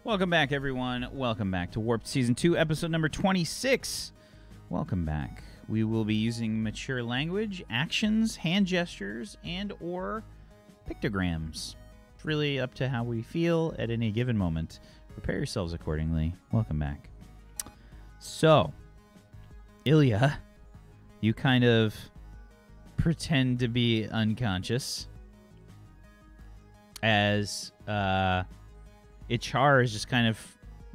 Welcome back, everyone. Welcome back to Warped Season 2, Episode number 26. Welcome back. We will be using mature language, actions, hand gestures, and or pictograms. It's really up to how we feel at any given moment. Prepare yourselves accordingly. Welcome back. So, Ilya, you kind of pretend to be unconscious as Ichar is just kind of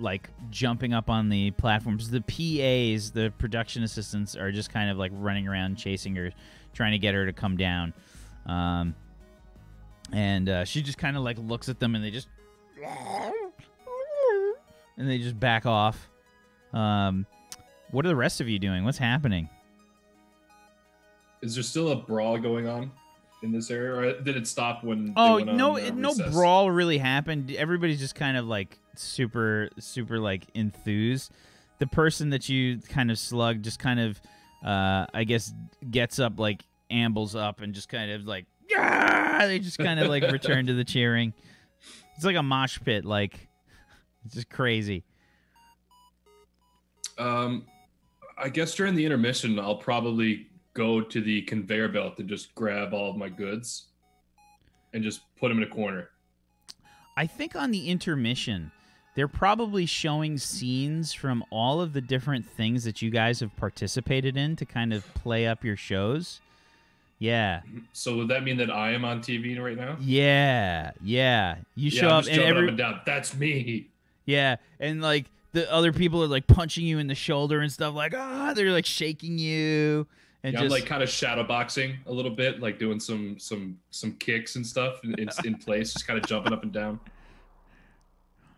like jumping up on the platforms. The PAs, the production assistants, are just kind of like running around chasing her, trying to get her to come down. And she just kind of like looks at them and they just back off. What are the rest of you doing? What's happening? Is there still a brawl going on in this area, or did it stop when? Oh, they went no, on, no recess? brawl really happened. Everybody's just kind of like super like enthused. The person that you kind of slugged just kind of, I guess, gets up, like ambles up, and just kind of like, yeah! They just kind of like return to the cheering. It's like a mosh pit, like it's just crazy. I guess during the intermission, I'll probably go to the conveyor belt and just grab all of my goods and just put them in a corner. I think on the intermission, they're probably showing scenes from all of the different things that you guys have participated in to kind of play up your shows. Yeah. So would that mean that I am on TV right now? Yeah. You show up and jumping up and down. That's me. Yeah, and like the other people are like punching you in the shoulder and stuff, like they're like shaking you. And yeah, I'm like kind of shadow boxing a little bit, like doing some kicks and stuff in place, just kind of jumping up and down.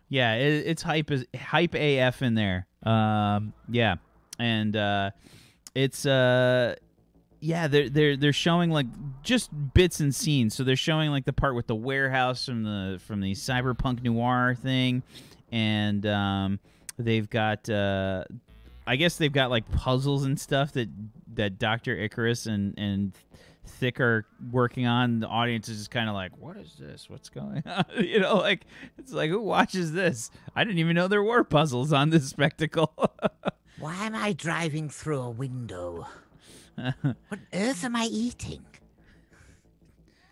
Yeah, it's hype AF in there. Yeah, and it's yeah, they're showing like just bits and scenes. So they're showing like the part with the warehouse from the cyberpunk noir thing, and they've got I guess they've got like puzzles and stuff that Dr. Icarus and Thick are working on. The audience is just kind of like, what is this? What's going on? You know, like, it's like, who watches this? I didn't even know there were puzzles on this spectacle. Why am I driving through a window? What earth am I eating?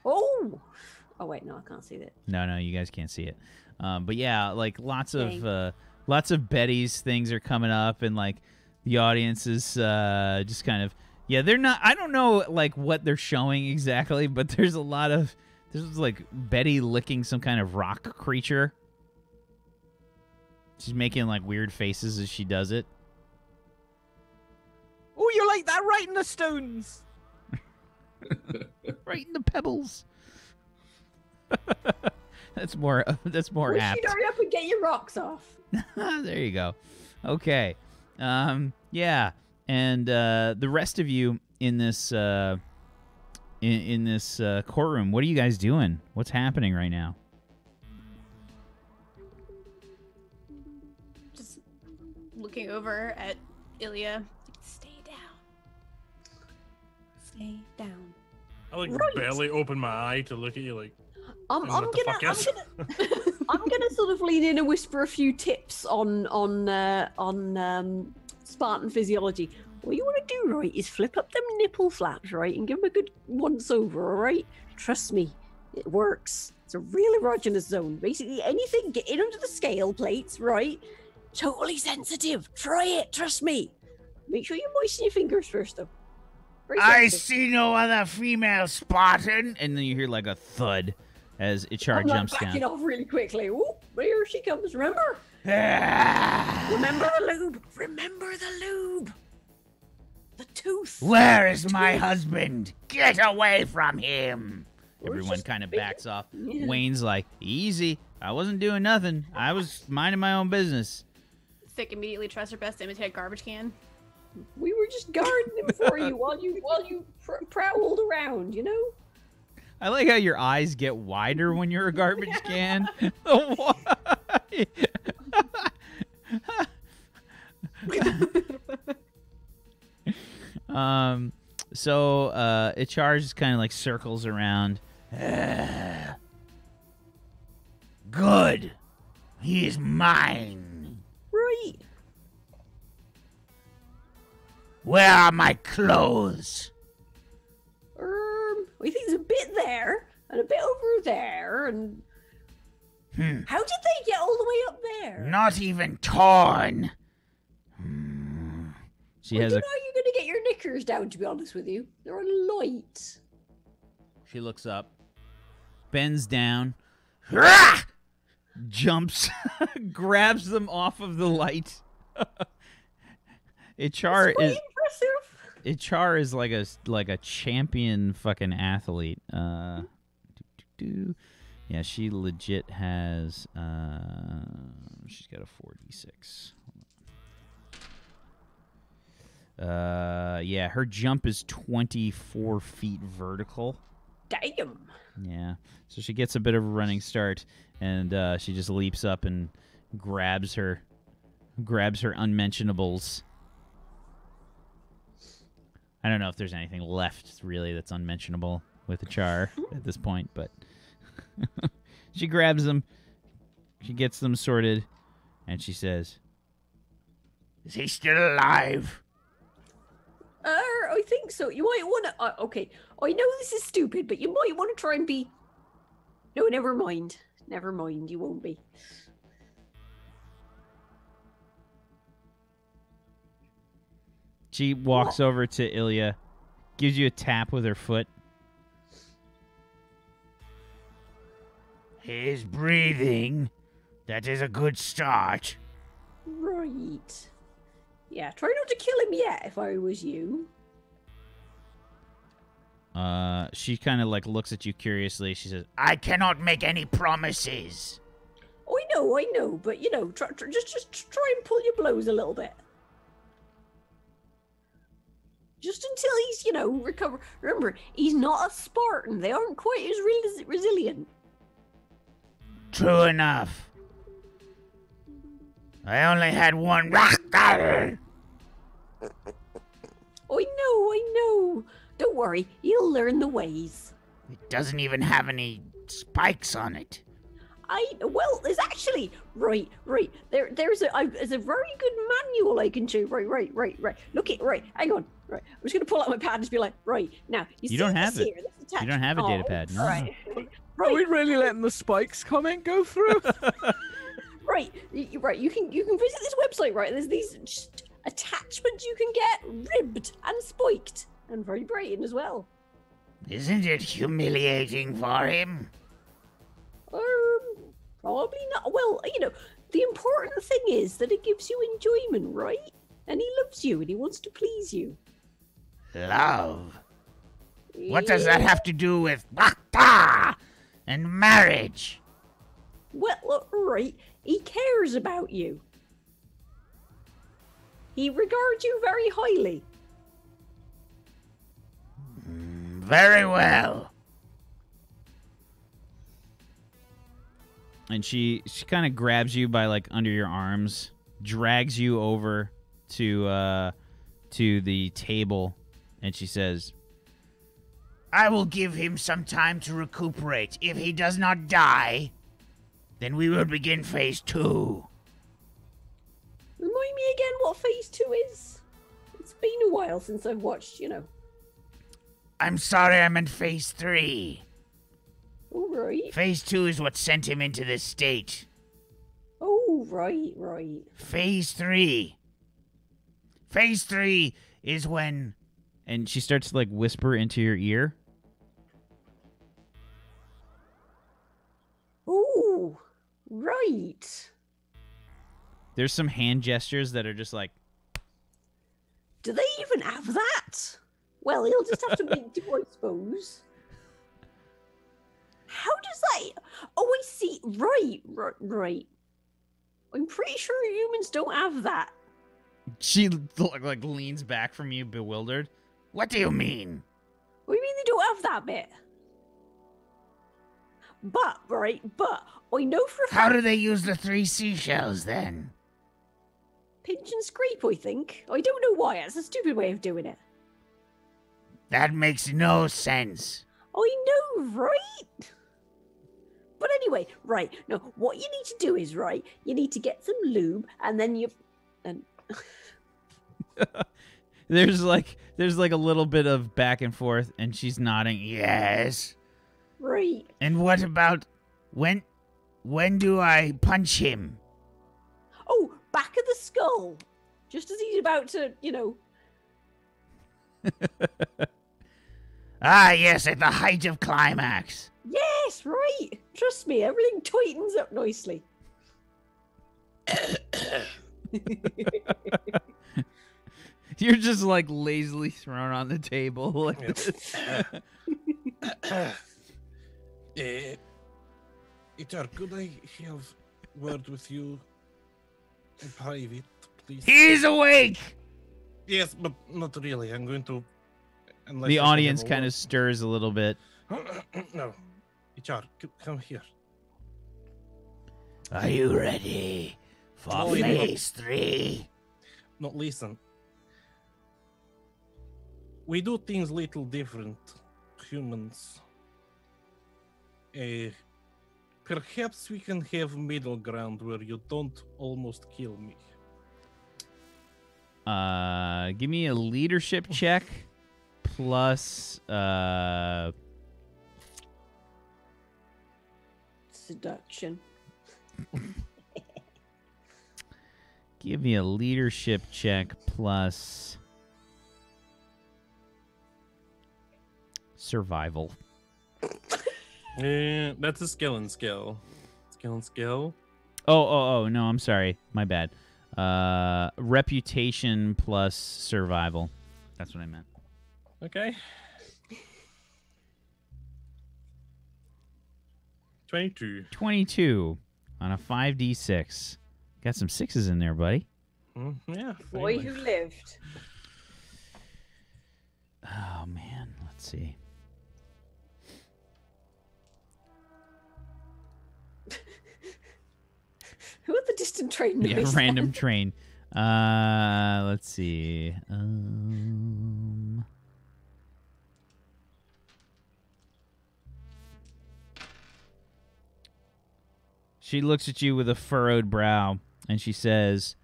Oh wait, no, I can't see that. No, you guys can't see it. But yeah, like lots of Betty's things are coming up, and like the audience is just kind of, yeah, they're not, I don't know like what they're showing exactly, but there's like Betty licking some kind of rock creature. She's making like weird faces as she does it. Oh, you like that right in the stones. Right in the pebbles. That's more apt. Should hurry up and get your rocks off. There you go. Okay. Yeah. And the rest of you in this in this courtroom, what are you guys doing? What's happening right now? Just looking over at Ilya. Stay down. Stay down. I like barely open my eye to look at you like. I'm gonna sort of lean in and whisper a few tips on Spartan physiology. What you want to do, right, is flip up them nipple flaps, right, and give them a good once over, all right? Trust me, it works. It's a real erogenous zone. Basically, anything get in under the scale plates, right? Totally sensitive. Try it. Trust me. Make sure you moisten your fingers first, though. I see no other female Spartan, and then you hear like a thud as Ichar jumps down. Backing off really quickly. Oh, here she comes. Remember? Remember the lube. Remember the lube. The tooth. Where is my husband? Get away from him. Everyone kind of backs off. Yeah. Wayne's like, easy. I wasn't doing nothing. I was minding my own business. Thick immediately tries her best to imitate a garbage can. We were just guarding him for you while you prowled around, you know? I like how your eyes get wider when you're a garbage can. Why? So Ichar just kind of like circles around. Good. He is mine. Right. Where are my clothes? I think there's a bit there and a bit over there, and how did they get all the way up there? Not even torn. She I has don't a. know how you're going to get your knickers down, to be honest with you. They're light. She looks up, bends down, jumps, grabs them off of the light. Ichar Quite is impressive. Ichar is like a champion fucking athlete. Yeah, she legit has. She's got a 4d6. Yeah, her jump is 24 feet vertical. Damn. Yeah, so she gets a bit of a running start, and she just leaps up and grabs her unmentionables. I don't know if there's anything left really that's unmentionable with the char at this point, but she grabs them, she gets them sorted, and she says, Is he still alive? I think so. You might want to. Okay, I know this is stupid, but you might want to try and be. No, never mind. Never mind. You won't be. she walks over to Ilya, gives you a tap with her foot. He is breathing. That is a good start. Right. Yeah, try not to kill him yet if I was you. She kind of like looks at you curiously. She says, I cannot make any promises. I know, but you know, just try and pull your blows a little bit. Just until he's, you know, recover. Remember, he's not a Spartan. They aren't quite as resilient. True enough. I only had one. I know. Don't worry, you'll learn the ways. It doesn't even have any spikes on it. Well, there's actually right. There's a very good manual I can show you. Right. Look it. Right, hang on. Right, I'm just gonna pull out my pad and just be like, right now. You don't have it. You don't have a data pad. No. Right. Are we really letting the spikes comment go through? Right. You can visit this website. Right, there's these attachments you can get ribbed and spiked and very braided as well. Isn't it humiliating for him? Probably not. Well, you know, the important thing is that it gives you enjoyment, right? And he loves you and he wants to please you. Love? What does that have to do with and marriage? Well, right. He cares about you. He regards you very highly. Very well. And she kind of grabs you by like under your arms, drags you over to the table, and she says, I will give him some time to recuperate. If he does not die, then we will begin phase 2. Remind me again what phase 2 is. It's been a while since I've watched, you know. I'm sorry, I meant phase 3. Oh, right. Phase 2 is what sent him into this state. Oh, right. Phase 3. Phase 3 is when... and she starts to like whisper into your ear. Oh, right. There's some hand gestures that are just like, Do they even have that? Well, he'll just have to make do, I suppose. How does that... Oh, I see. Right. I'm pretty sure humans don't have that. she like leans back from you, bewildered. What do you mean? What do you mean they don't have that bit? But I know for a fact... How do they use the 3 seashells, then? Pinch and scrape, I think. I don't know why. It's a stupid way of doing it. That makes no sense. I know, right? But anyway, right. No, what you need to do is, right, you need to get some lube, and then you... And There's like a little bit of back and forth, and she's nodding. Yes. right. And what about when do I punch him? Oh, back of the skull. Just as he's about to, Ah, yes, at the height of climax. Yes, right. Trust me, everything tightens up nicely. You're just like lazily thrown on the table like this. Icar, could I have word with you in private, please? He's awake. Yes, but not really. I'm going to. The audience kind of stirs a little bit. No, Icar, come here. Are you ready for Oh, phase 3? No, listen. We do things little different, humans. Perhaps we can have middle ground where you don't almost kill me. Give me a leadership check plus Seduction. give me a leadership check plus survival. That's a skill and skill. Skill and skill. Oh, no, I'm sorry. My bad. Reputation plus survival. That's what I meant. Okay. 22 on a 5d6. Got some sixes in there, buddy. Yeah. Boy finally. who lived. Oh, man. Let's see. Who are the distant train Yeah, noise? random train. Let's see. She looks at you with a furrowed brow, and she says,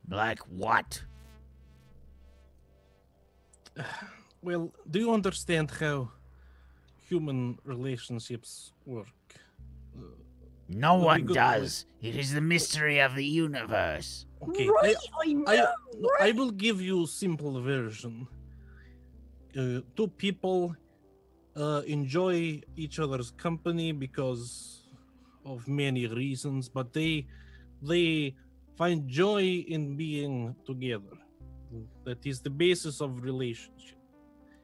Like what? Well, do you understand how human relationships work? No Would be one good does. It is the mystery of the universe. Okay, Right, I know, I right? will give you simple version. Two people enjoy each other's company because of many reasons, but they find joy in being together. That is the basis of relationship.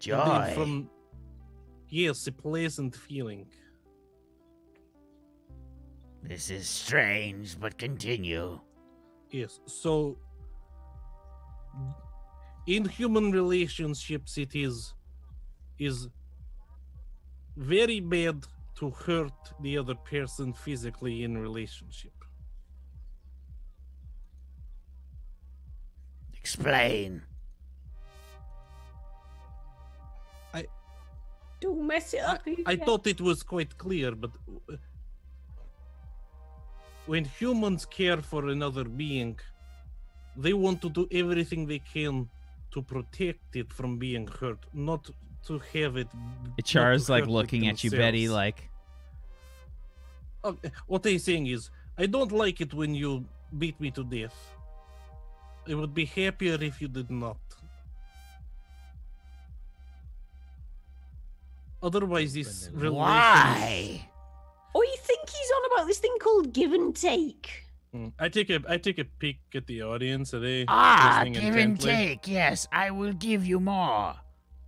And then Joy. yes, a pleasant feeling. This is strange, but continue. Yes, so in human relationships, it is very bad to hurt the other person physically in relationship. Explain. Don't mess it up. I thought it was quite clear, but when humans care for another being, they want to do everything they can to protect it from being hurt, not to have it. Char's not to like hurt it looking at you, Betty, themselves. like, What I'm saying is, I don't like it when you beat me to death. I would be happier if you did not. Otherwise, this relationship. Why? Oh, you think he's on about this thing called give and take? I take a peek at the audience. Are they Ah, listening give and intently? take. Yes, I will give you more.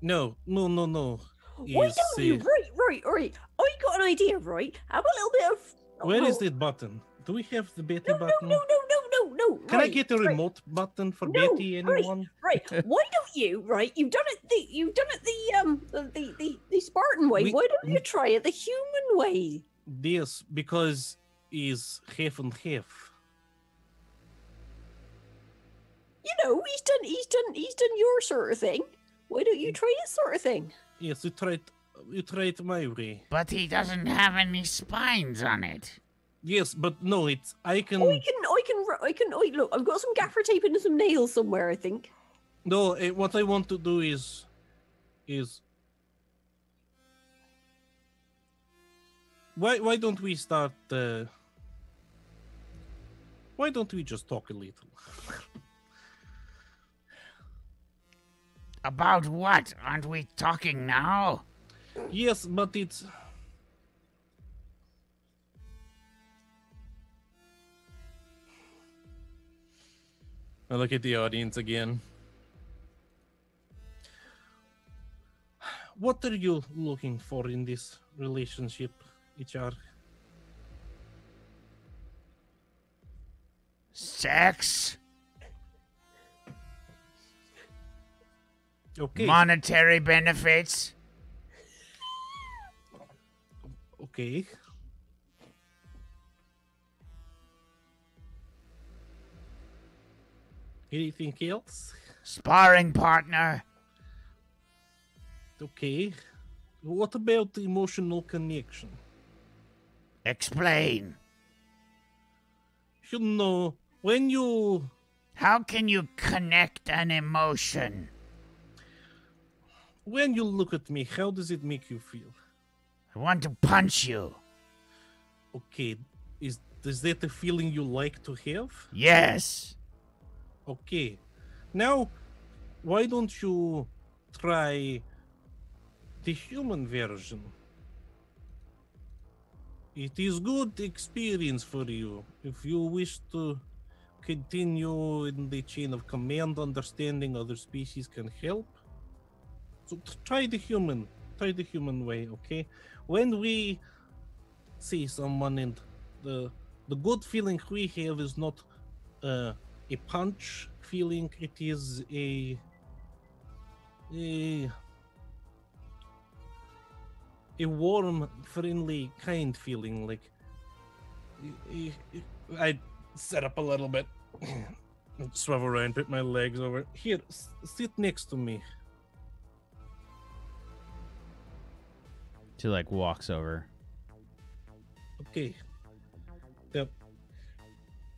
No. Why Yes, don't you? Right. I got an idea, right? Have a little bit of... Where is no, that button? Do we have the Betty No, button? no. Can I right, get a right. remote button for No, Betty? Anyone? Right. Why don't you? Right. You've done it the Spartan way. We- Why don't you try it the human way? Yes, because he's half and half. You know, he's done your sort of thing. Why don't you try his sort of thing? Yes, we tried you try it my way. But he doesn't have any spines on it. Yes, but no, it's I can. Look, I've got some gaffer tape and some nails somewhere, I think. No, what I want to do is. Why don't we start? Why don't we just talk a little? About what? Aren't we talking now? Yes, but it's. I look at the audience again. What are you looking for in this relationship, HR? Sex? Okay. Monetary benefits? Okay. Anything else? Sparring partner? Okay. What about the emotional connection? Explain. You know, when you... How can you connect an emotion? When you look at me, how does it make you feel? I want to punch you. Okay, is that a feeling you like to have? Yes. Okay. Now, why don't you try the human version? It is good experience for you. If you wish to continue in the chain of command, understanding other species can help. So try the human way, okay? When we see someone and the good feeling we have is not a punch feeling, it is a warm, friendly, kind feeling. Like I set up a little bit, swivel around, put my legs over here. Sit next to me. She like walks over. Okay. Yep.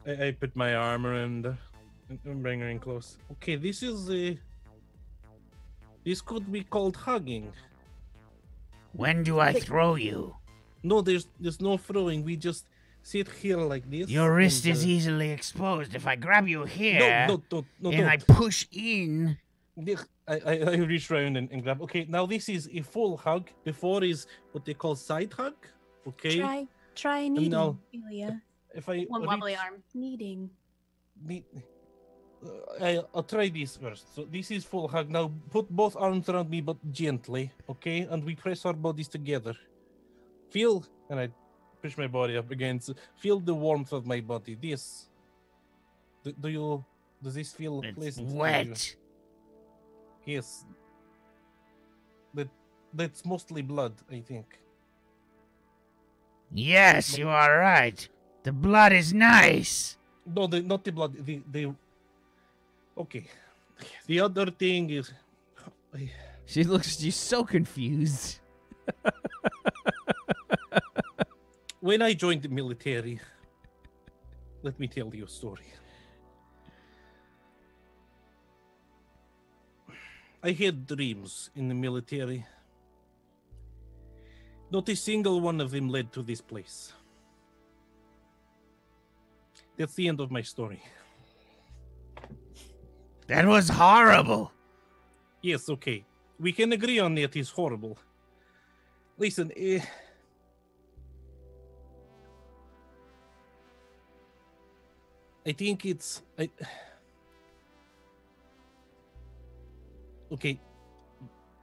I put my arm around and bring her in close. Okay, this is this could be called hugging. When do I throw you? No, there's no throwing. We just sit here like this. Your wrist and, is easily exposed. If I grab you here no, and I push in... I reach around and grab. Okay, now this is a full hug. Before is what they call side hug. Okay. Try kneading, now, Ilya. If I One wobbly arm. Kneading. I'll try this first. So this is full hug. Now put both arms around me, but gently, okay? And we press our bodies together. Feel, and I push my body up against. Feel the warmth of my body. This. Does this feel pleasant? It's wet. Yes. That's mostly blood, I think. Yes, you are right. The blood is nice. No, not the blood. Okay. The other thing is... She's so confused. When I joined the military, let me tell you a story. I had dreams in the military. Not a single one of them led to this place. That's the end of my story. That was horrible. Yes, okay. We can agree on that. It's horrible. Listen, I think it's... Okay.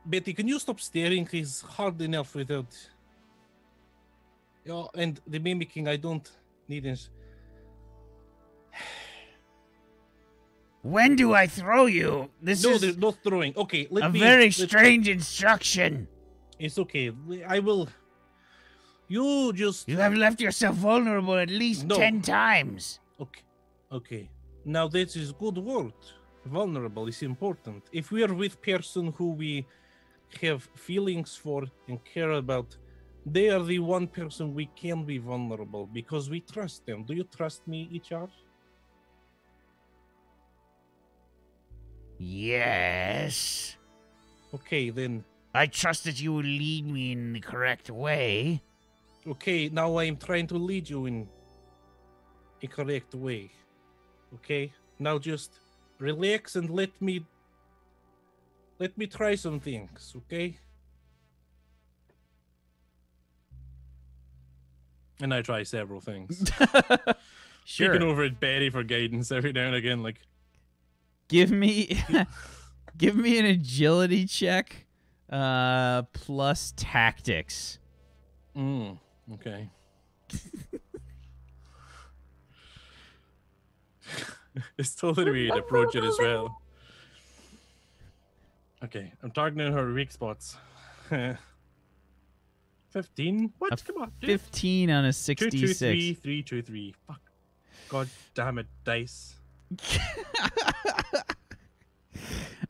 Betty, can you stop staring? It's hard enough without... Yeah, and the mimicking, I don't need it. When do I throw you? This No, is there's no throwing. Okay, a very strange instruction. It's okay. I will... You just... You have left yourself vulnerable at least 10 times. Okay. Okay. Now that is good word. Vulnerable is important. If we are with person who we have feelings for and care about, they are the one person we can be vulnerable because we trust them. Do you trust me, HR? Yes. Okay, then. I trust that you will lead me in the correct way. Okay, now I am trying to lead you in a correct way. Okay? Now just relax and let me try some things, okay? And I try several things. Sure. Looking over at Betty for guidance every now and again, like, Give me give me an agility check plus tactics. Okay. It's totally weird to approach it as well. Okay, I'm targeting her weak spots. 15? What? Come on, dude. 15 on a 2, 2, 66. 3, 3, 2, 3. Fuck. God damn it, dice.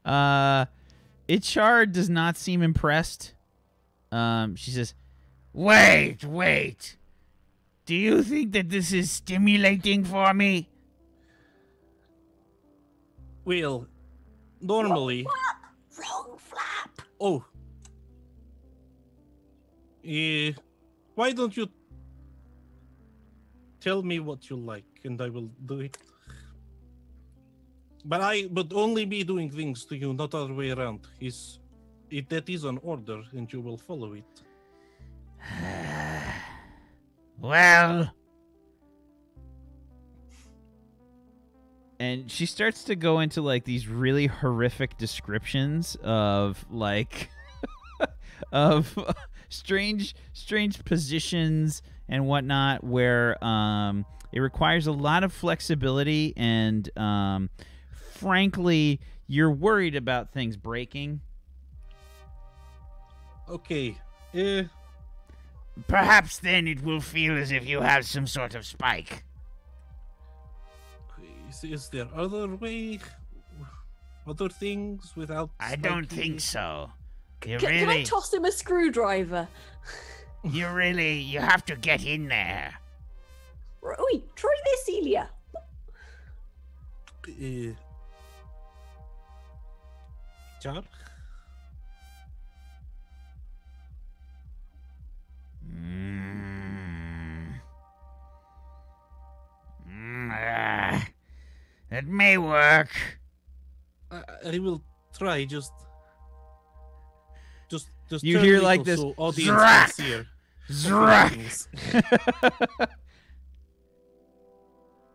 Ichar does not seem impressed. She says, Wait. Do you think that this is stimulating for me? Well, normally. Wrong flap. Oh. Why don't you tell me what you like and I will do it? But I would only be doing things to you, not other way around. That is an order and you will follow it. Well, and she starts to go into like these really horrific descriptions of like of strange positions and whatnot where it requires a lot of flexibility and frankly you're worried about things breaking. Okay. perhaps then it will feel as if you have some sort of spike. Is there other things without? I don't think so. Can I toss him a screwdriver? You have to get in there. Oi, try this, Ilya. John? That may work. I will try. Just You turn hear little like this so audience Zrak! can hear. Zrak!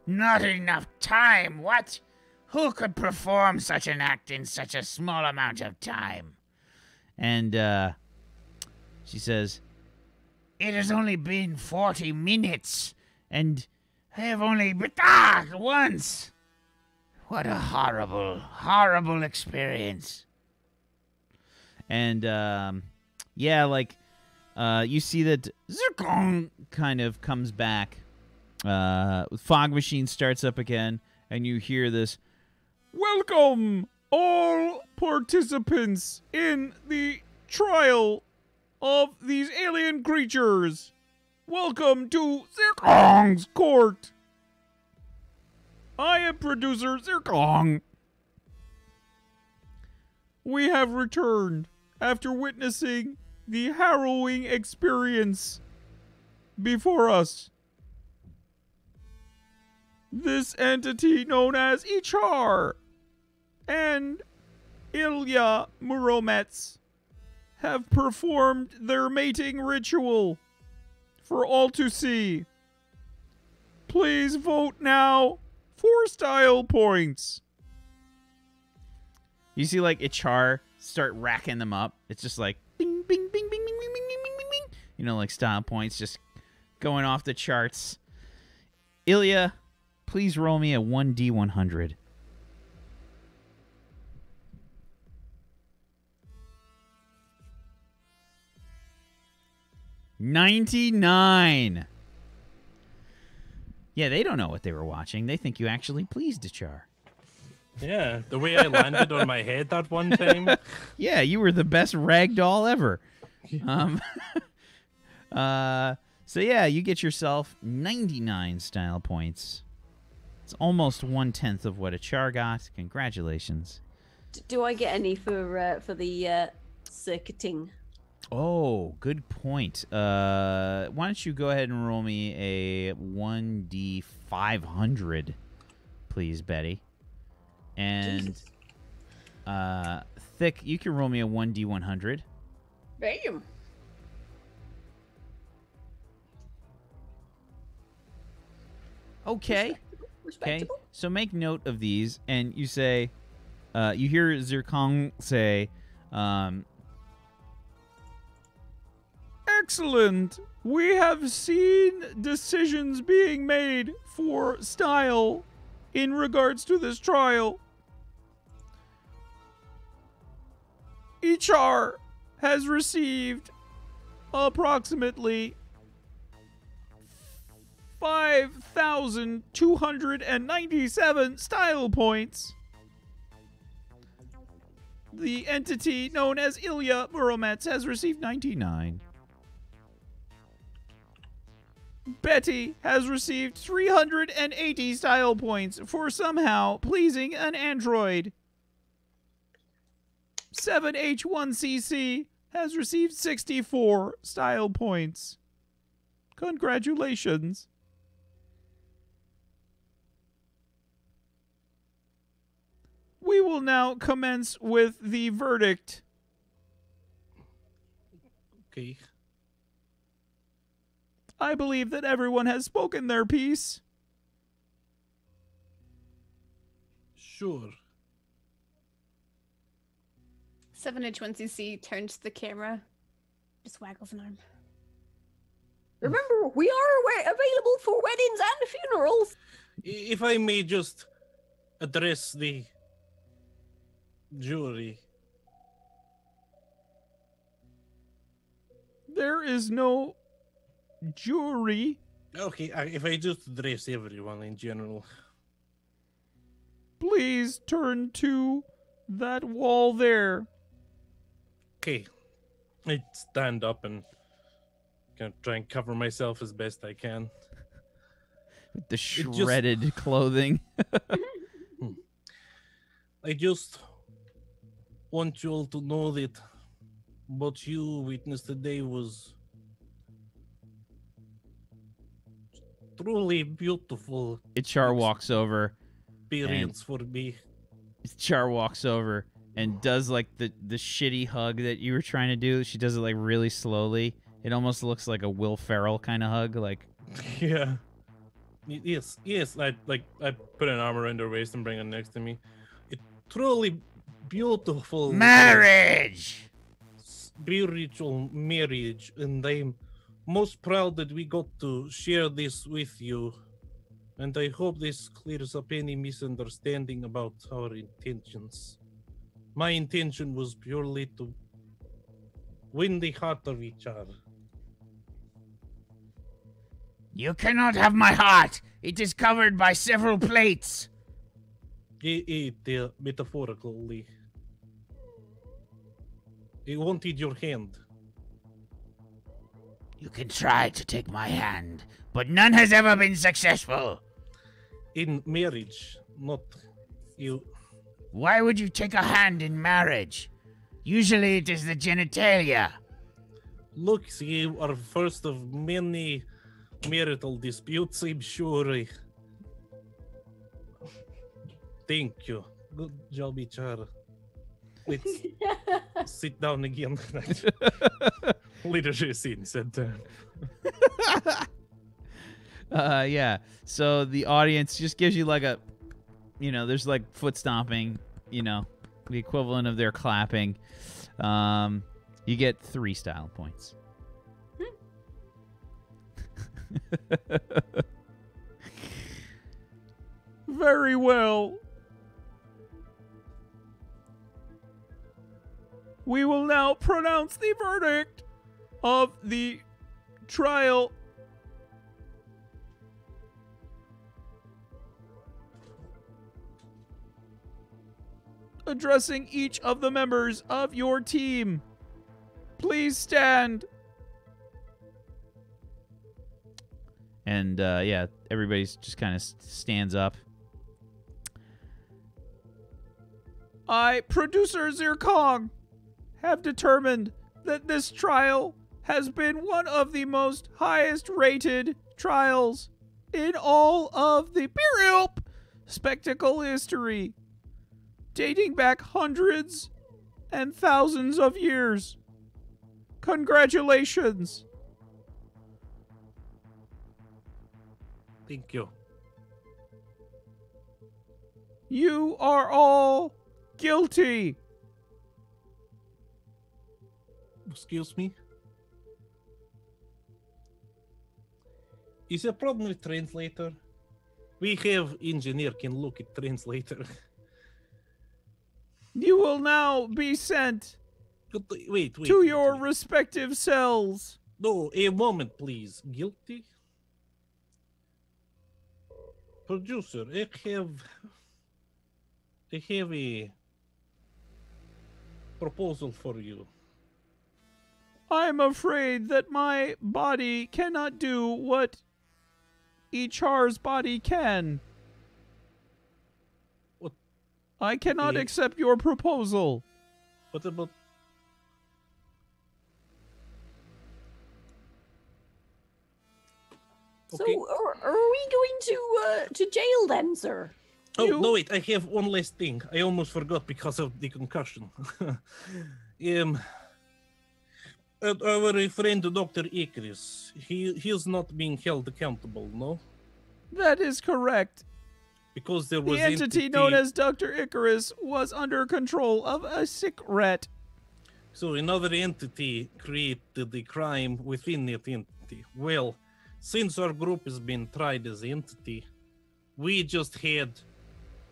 Not enough time, what? Who could perform such an act in such a small amount of time? And she says, It has only been 40 minutes, and I have only been once. What a horrible, horrible experience. and you see that Zir'Cvon'Gh kind of comes back. Fog machine starts up again, and you hear this, "Welcome, all participants in the trial of these alien creatures. Welcome to Zir'Cvon'Gh's court. I am producer Zir'Cvon'Gh. We have returned after witnessing the harrowing experience before us. This entity known as Ichar and Ilya Muromets have performed their mating ritual for all to see. Please vote now for style points." You see, like, Ichar start racking them up. It's just like, bing, bing, bing, bing, bing, bing, bing, bing, bing, bing. You know, like style points just going off the charts. Ilya, please roll me a 1d100. $99. Yeah, they don't know what they were watching. They think you actually pleased Ichar. Yeah, the way I landed on my head that one time. Yeah, you were the best ragdoll ever. So yeah, you get yourself 99 style points. It's almost 1/10 of what a Char got. Congratulations. Do I get any for the circuiting? Oh, good point. Why don't you go ahead and roll me a 1d500, please, Betty. And Thick, you can roll me a 1d100. Bam. Okay. Respectable. So make note of these, and you say, you hear Zir'Cvon'Gh say, excellent. We have seen decisions being made for style in regards to this trial. Ichar has received approximately 5,297 style points. The entity known as Ilya Muromets has received 99. Betty has received 380 style points for somehow pleasing an android. 7H1CC has received 64 style points. Congratulations. We will now commence with the verdict. Okay. I believe that everyone has spoken their piece. Sure. 7H1CC turns to the camera, just waggles an arm. Remember, we are available for weddings and funerals. If I may just address the jury. There is no jury. Okay, if I just address everyone in general. Please turn to that wall there. Okay. I stand up and kind of try and cover myself as best I can. With the shredded clothing. I just want you all to know that what you witnessed today was truly beautiful Ichar walks over. experience for me. Char walks over and does like the shitty hug that you were trying to do. She does it like really slowly. It almost looks like a Will Ferrell kind of hug. Like, Yeah. Yes. I put an arm around her waist and bring her next to me. It truly beautiful Marriage! spiritual marriage, and I'm most proud that we got to share this with you. And I hope this clears up any misunderstanding about our intentions. My intention was purely to win the heart of each other. You cannot have my heart. It is covered by several plates. Metaphorically. I wanted your hand. You can try to take my hand, but none has ever been successful. In marriage, not you. Why would you take a hand in marriage? Usually it is the genitalia. Look, you are first of many marital disputes, I'm sure. Thank you. Good job, Ichar. Let's sit down again. Leadership scene, sit down. yeah. So the audience just gives you like a, there's like foot stomping, the equivalent of their clapping. You get 3 style points. Very well. We will now pronounce the verdict of the trial. addressing each of the members of your team. Please stand. And, yeah, everybody's just kind of stands up. I, producer Zir'Cvon'Gh, have determined that this trial has been one of the most highest rated trials in all of the Pyrrylp spectacle history, dating back hundreds and thousands of years. Congratulations. Thank you. You are all guilty. Excuse me? Is there a problem with translator? We have engineer can look at translator. You will now be sent Wait. to your respective cells. No, a moment, please. Guilty? Producer, I have a proposal for you. I'm afraid that my body cannot do what Ichar's body can. What? I cannot accept your proposal. What about... So, are we going to jail then, sir? Oh, no, wait, I have one last thing. I almost forgot because of the concussion. Our friend Dr. Icarus, he's not being held accountable, no? That is correct. Because there was the entity known as Dr. Icarus was under control of a sick rat. So another entity created the crime within that entity. Well, since our group has been tried as an entity, we just had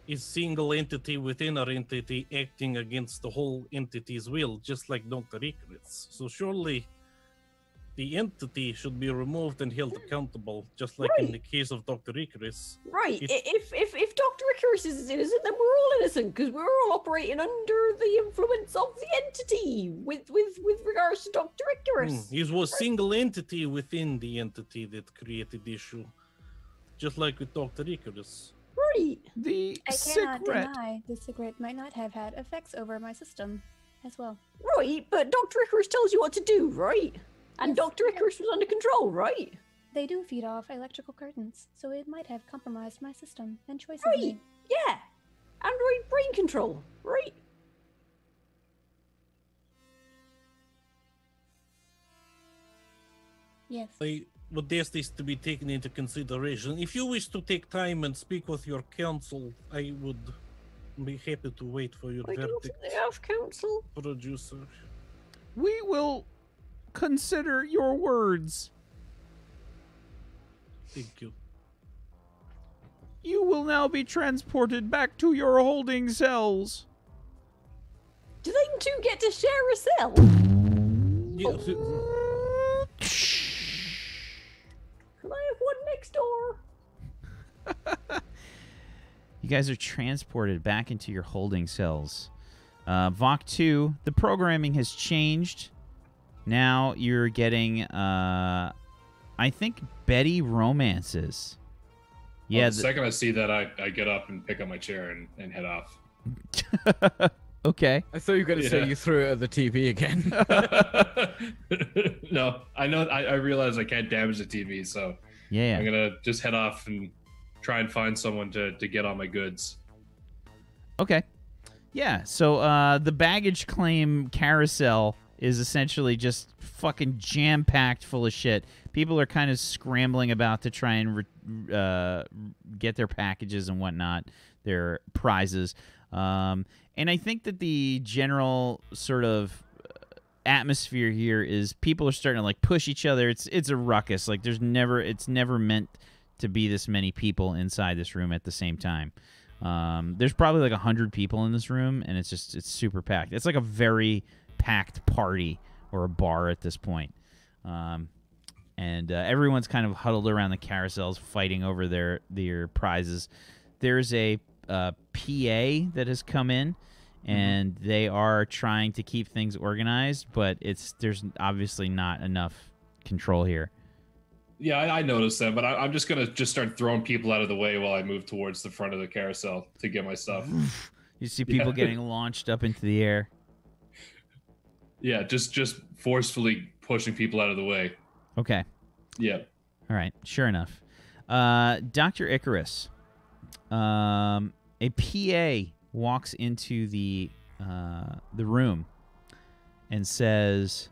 a single entity within our entity acting against the whole entity's will, just like Dr. Icarus. So surely the entity should be removed and held accountable, just like in the case of Dr. Icarus. Right. If Dr. Icarus is innocent, then we're all innocent, because we're all operating under the influence of the entity with regards to Dr. Icarus. He was a single entity within the entity that created the issue, just like with Dr. Icarus. Right. The I sick cannot rat. deny the cigarette might not have had effects over my system as well. Right, but Dr. Icarus tells you what to do, right? And Dr. Icarus was under control, right? They do feed off electrical currents, so it might have compromised my system and choices. Right. made. Yeah. Android brain control, right? Yes. I would ask this to be taken into consideration. If you wish to take time and speak with your counsel, I would be happy to wait for your I don't verdict, think they have counsel. producer. We will consider your words. Thank you. You will now be transported back to your holding cells. Do they two get to share a cell? Yeah, Can I have one next door? You guys are transported back into your holding cells. Vok 2, the programming has changed. Now you're getting, I think, Betty romances. Yeah. The second I see that, I get up and pick up my chair and head off. Okay. I thought you were going to say you threw it at the TV again. No, I know. I realize I can't damage the TV, so Yeah. I'm gonna just head off and try and find someone to get all my goods. Okay. Yeah, so the baggage claim carousel is essentially just fucking jam-packed full of shit. People are kind of scrambling about to try and get their packages and whatnot, their prizes. And I think that the general sort of atmosphere here is people are starting to like push each other. It's a ruckus. Like it's never meant to be this many people inside this room at the same time. There's probably like 100 people in this room, and it's super packed. It's like a very packed party or a bar at this point. And everyone's kind of huddled around the carousels fighting over their prizes. There's a PA that has come in, and they are trying to keep things organized, but there's obviously not enough control here. Yeah, I noticed that, but I'm just gonna start throwing people out of the way while I move towards the front of the carousel to get my stuff. You see people getting launched up into the air. Yeah, just forcefully pushing people out of the way. Okay. Yeah. All right. Sure enough. Dr. Icarus, a PA walks into the room and says,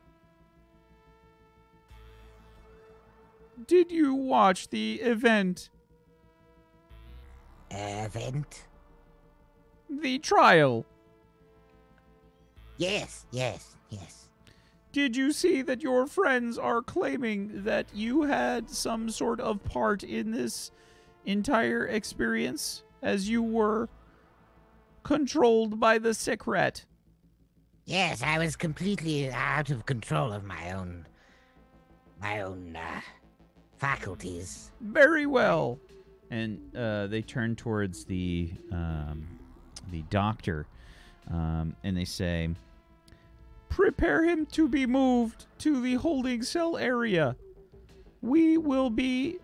"Did you watch the event? Event? The trial? Yes. Did you see that your friends are claiming that you had some sort of part in this entire experience, as you were controlled by the secret?" Yes, I was completely out of control of my own faculties. Very well. And they turn towards the doctor, and they say, "Prepare him to be moved to the holding cell area. We will be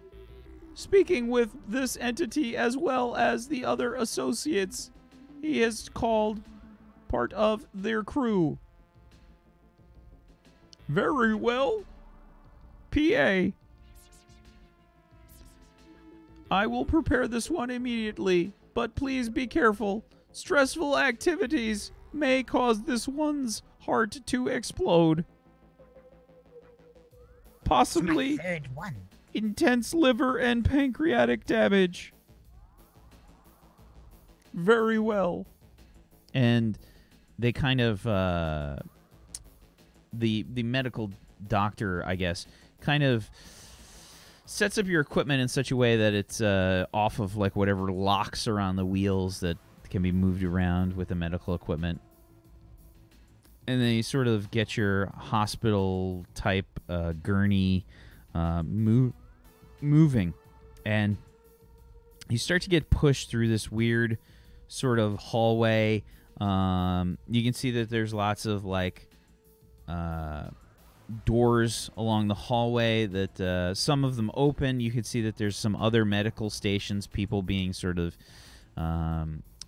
speaking with this entity as well as the other associates he has called part of their crew." Very well. PA, I will prepare this one immediately, but please be careful. Stressful activities may cause this one's heart to explode. Possibly My third one. intense liver and pancreatic damage. Very well. And they kind of, the medical doctor, I guess, kind of sets up your equipment in such a way that it's off of like whatever locks are on the wheels that can be moved around with the medical equipment. And then you sort of get your hospital type gurney moving, and you start to get pushed through this weird sort of hallway. You can see that there's lots of like doors along the hallway that some of them open. You can see that there's some other medical stations, people being sort of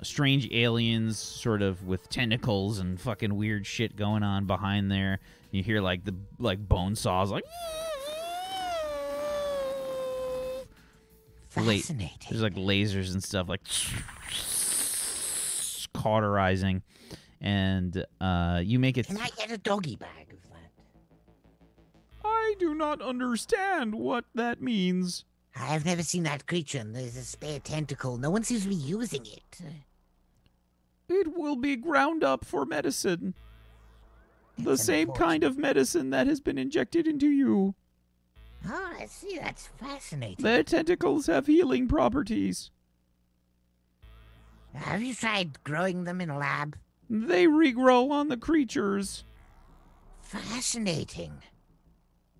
strange aliens sort of with tentacles and fucking weird shit going on behind there. You hear like the bone saws like Fascinating. there's like lasers and stuff like cauterizing, and you make it. Can I get a doggy bag of that? I do not understand what that means. I've never seen that creature, and there's a spare tentacle. No one seems to be using it. It will be ground up for medicine. The That's same kind of medicine that has been injected into you. Oh, I see. That's fascinating. Their tentacles have healing properties. Have you tried growing them in a lab? They regrow on the creatures. Fascinating.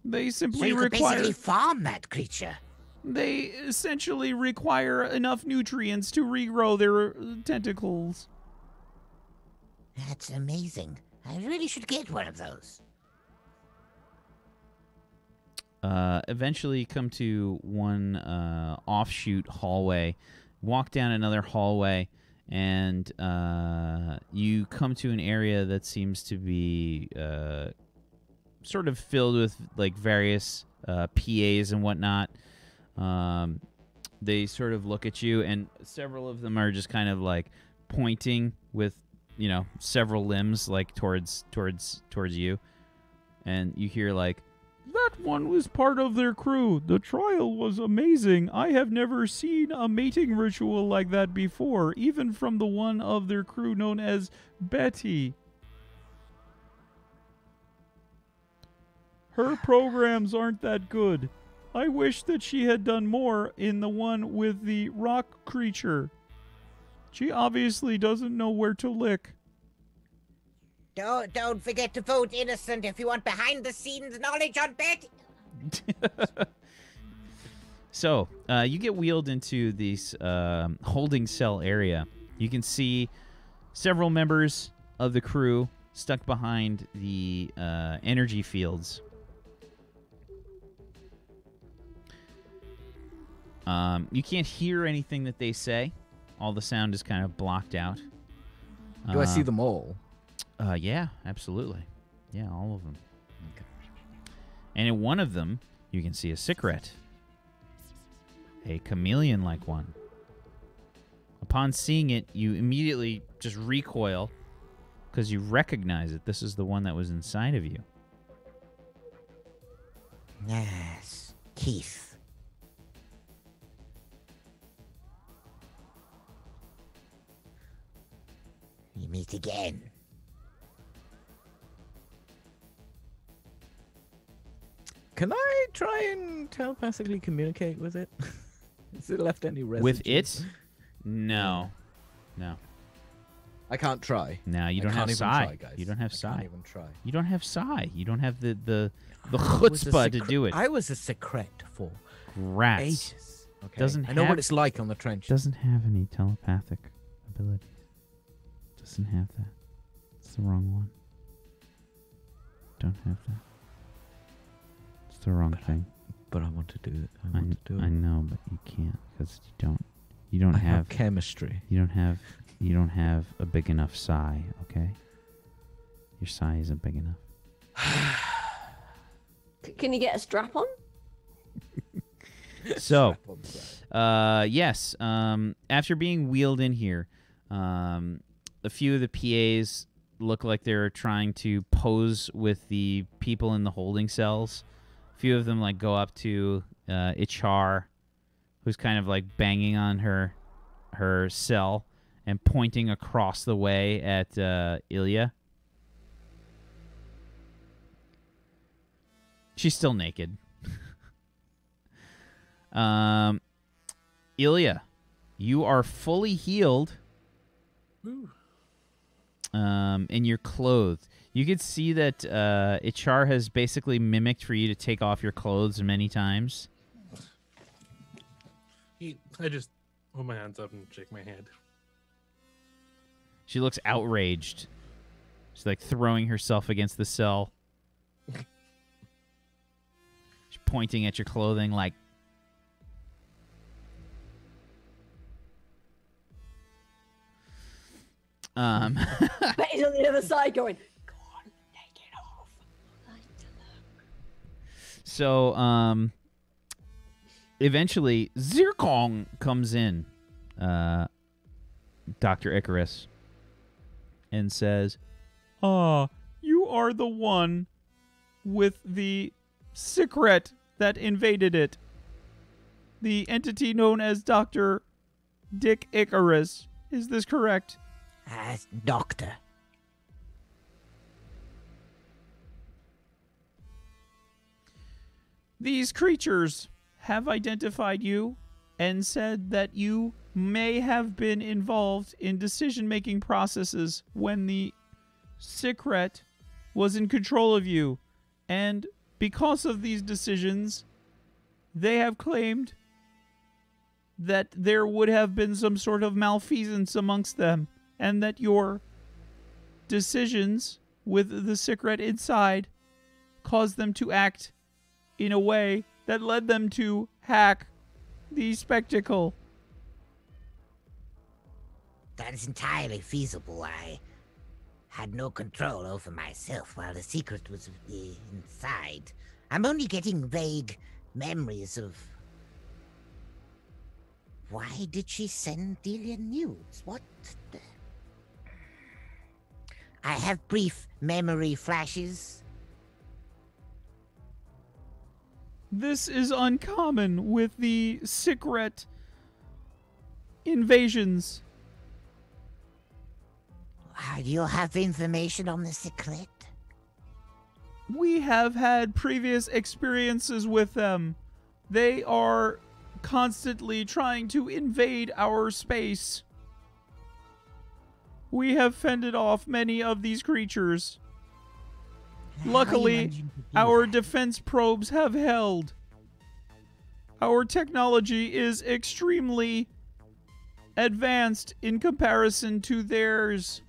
They So simply you could require. basically farm that creature. They essentially require enough nutrients to regrow their tentacles. That's amazing. I really should get one of those. Eventually, you come to one offshoot hallway. Walk down another hallway, and you come to an area that seems to be sort of filled with like various PAs and whatnot. They sort of look at you, and several of them are just kind of like pointing with, you know, several limbs like towards you, and you hear like, "That one was part of their crew. The trial was amazing. I have never seen a mating ritual like that before, even from the one of their crew known as Betty. Her programs aren't that good. I wish that she had done more in the one with the rock creature. She obviously doesn't know where to lick." Don't forget to vote innocent if you want behind-the-scenes knowledge on Betty. So, you get wheeled into this holding cell area. You can see several members of the crew stuck behind the energy fields. You can't hear anything that they say. All the sound is kind of blocked out. Do I see them all? Yeah, absolutely. Yeah, all of them. Okay. And in one of them, you can see a cigarette. A chameleon-like one. Upon seeing it, you immediately just recoil because you recognize it. This is the one that was inside of you. Yes, Keith. We meet again. Can I try and telepathically communicate with it? Has it left any residue? With it? No. No. I can't try. No, you don't have psi. You don't have I psi. can't even try. You don't have psi. You don't have the chutzpah to do it. I was a secret for Rats. ages. Okay? Doesn't I know have- what it's like on the trench. Doesn't have any telepathic abilities. Doesn't have that. It's the wrong one. Don't have that. It's the wrong thing. But I want to do it. I want to do it. I know, but you can't because you don't I have have chemistry. you don't have a big enough psi, okay? Your psi isn't big enough. Can you get a strap on? So, yes, after being wheeled in here, a few of the PAs look like they're trying to pose with the people in the holding cells. A few of them like go up to Ichar, who's kind of like banging on her cell and pointing across the way at Ilya. She's still naked. Ilya, you are fully healed. And you're clothed. You could see that Ichar has basically mimicked for you to take off your clothes many times. I just hold my hands up and shake my head. She looks outraged. She's like throwing herself against the cell. She's pointing at your clothing like... But he's on the other side going, go on, take it off. I like to look. So, eventually, Zir'Cvon'Gh comes in, Dr. Icarus, and says, you are the one with the secret that invaded it. The entity known as Dr. Dick Icarus. Is this correct? Doctor. These creatures have identified you and said that you may have been involved in decision-making processes when the secret was in control of you. And because of these decisions, they have claimed that there would have been some sort of malfeasance amongst them, and that your decisions with the secret inside caused them to act in a way that led them to hack the spectacle. That is entirely feasible. I had no control over myself while the secret was inside. I'm only getting vague memories of... Why did she send Delia nudes? What? I have brief memory flashes. This is uncommon with the secret invasions. Do you have information on the secret? We have had previous experiences with them. They are constantly trying to invade our space. We have fended off many of these creatures. Luckily, our defense probes have held. Our technology is extremely advanced in comparison to theirs.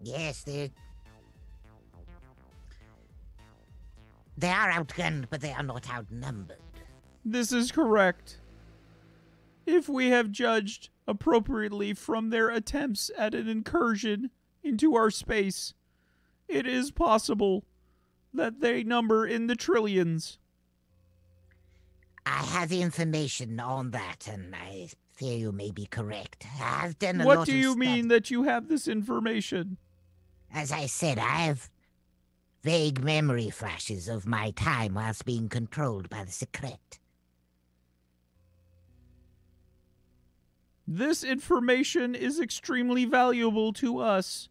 Yes, they are outgunned, but they are not outnumbered. This is correct. If we have judged appropriately from their attempts at an incursion into our space, it is possible that they number in the trillions. I have information on that, and I fear you may be correct. I've done a lot What of do you mean study. that you have this information? As I said, I have vague memory flashes of my time whilst being controlled by the secret. This information is extremely valuable to us.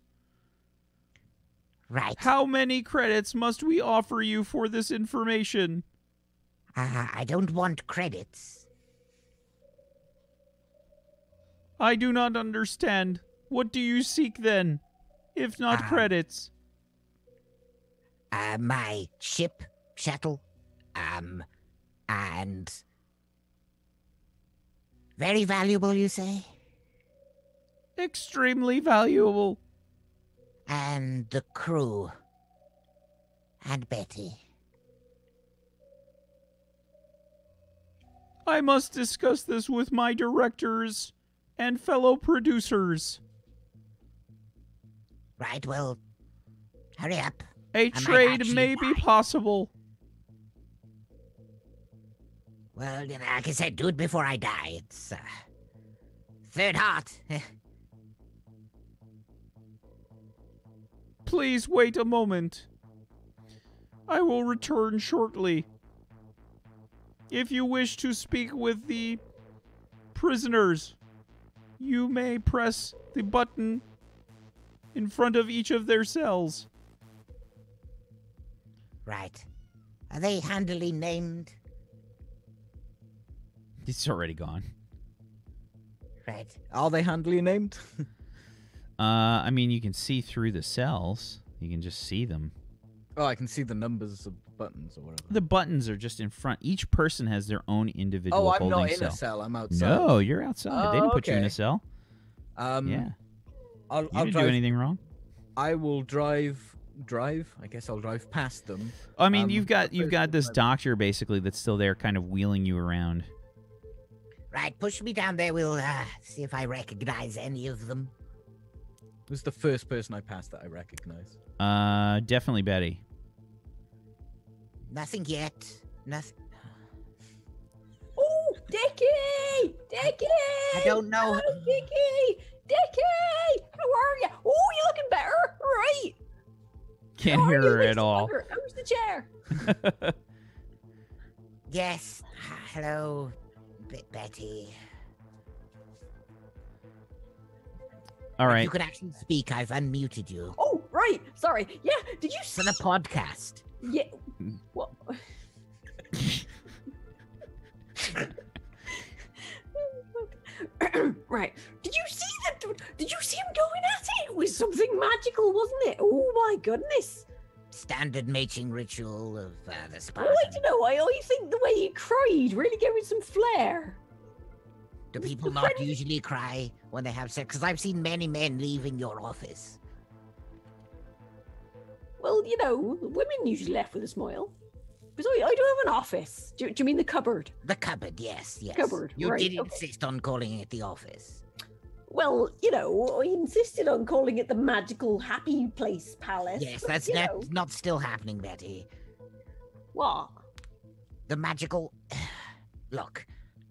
Right. How many credits must we offer you for this information? I don't want credits. I do not understand. What do you seek then, if not credits? My shuttle, and very valuable, you say? Extremely valuable. And the crew, and Betty. I must discuss this with my directors and fellow producers. Right, well, hurry up. A might trade actually may be die. possible. Well, you know, like I said, do it before I die. It's, third heart. Please wait a moment. I will return shortly. If you wish to speak with the prisoners, you may press the button in front of each of their cells. Right. Are they handily named? It's already gone. Right. Are they handily named? I mean, you can see through the cells. You can just see them. Oh, I can see the numbers of buttons or whatever. The buttons are just in front. Each person has their own individual Oh, I'm holding not in cell. a cell. I'm outside. No, you're outside. They didn't put you in okay. a cell. Yeah. You I'll didn't drive. do anything wrong. I will drive. I guess I'll drive past them. I mean, you've got first this drive- doctor basically that's still there, kind of wheeling you around. Right, push me down there. We'll see if I recognize any of them. Who's the first person I passed that I recognize? Definitely Betty. Nothing yet. Nothing. Oh, Dickie! Dickie! I don't know. Hello, Dickie! Dickie! How are you? Oh, you're looking better. Right. Can't How are hear you, her at Mr. all. Walker? How's the chair? Yes. Hello, Betty. All If right. you could actually speak, I've unmuted you. Oh, right. Sorry. Yeah. Did you For see? the podcast. Yeah. What? Right. Did you see that? Did you see him going at it? It was something magical, wasn't it? Oh my goodness. Standard mating ritual of the Oh, Spartan. I don't know. I think the way he cried really gave it some flair. Do people not usually cry when they have sex? Because I've seen many men leaving your office. Well, you know, women usually left with a smile. Because I do have an office. Do you mean the cupboard? The cupboard, yes, yes. Cupboard, You right, did okay. insist on calling it the office. Well, you know, I insisted on calling it the magical happy place palace. Yes, but, that's you know, not still happening, Betty. what? The magical... Look,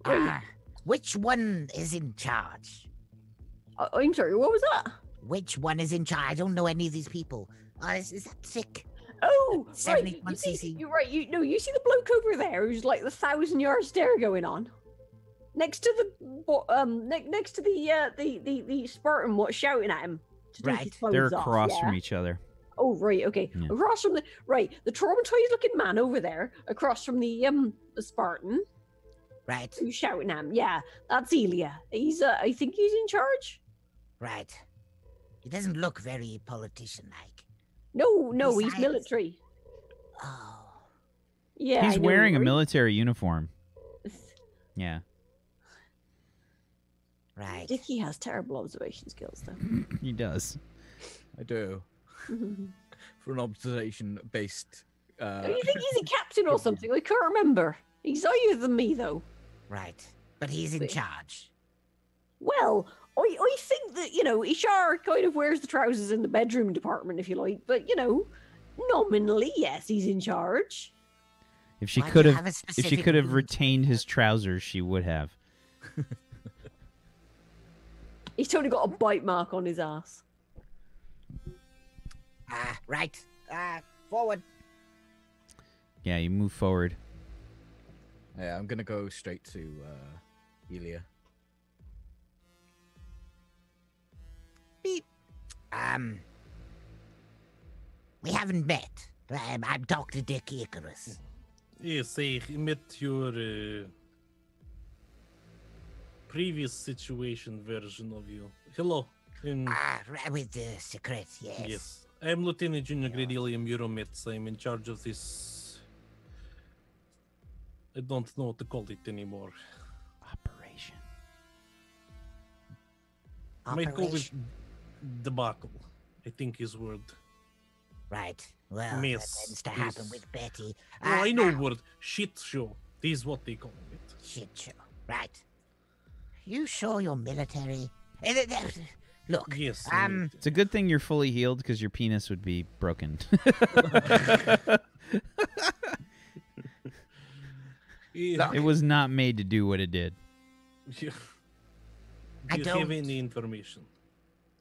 Right. which one is in charge? I'm sorry, what was that? Which one is in charge? I don't know any of these people. Is that sick? Oh, right. 71 You see, cc. you're right. You see the bloke over there who's like the 1,000-yard stare going on, next to next to the Spartan what's shouting at him. To take his Right. clothes They're off, across yeah? from each other. Oh, right. Okay. Yeah. Across from the traumatized-looking man over there, across from the Spartan Right, who's shouting at him. Yeah, that's Ilya. He's I think he's in charge. right. He doesn't look very politician-like. No, he's Besides- military. Oh. Yeah, He's I know, wearing a right? military uniform. Yeah. Right. Dickie has terrible observation skills, though. He does. I do. For an observation-based. Do you think he's a captain or something? I can't remember. He's higher than me, though. Right. But he's in charge. Well, I think that, Ishar kind of wears the trousers in the bedroom department, if you like. But, nominally, yes, he's in charge. If she Why do could you have, have a if she specific could have mood? retained his trousers, she would have. He's totally got a bite mark on his ass. Right. Forward. Yeah, you move forward. Yeah, I'm gonna go straight to Ilya. Beep. We haven't met. I'm Dr. Dick Icarus. Yes, I met your previous situation version of you. Hello. With the secret, yes. Yes. I'm Lieutenant Junior Grade Ilya Muromets. I'm in charge of this. I don't know what to call it anymore. Operation. Might go with Operation. debacle, I think is word. Right. Well, that Miss. tends to happen Yes. with Betty. Well, I know now- word. Shit show. This is what they call it. Shit show. Right. You sure you're military? Look, Yes. It's a good thing you're fully healed because your penis would be broken. Yeah. It was not made to do what it did. Do I you have don't- any information?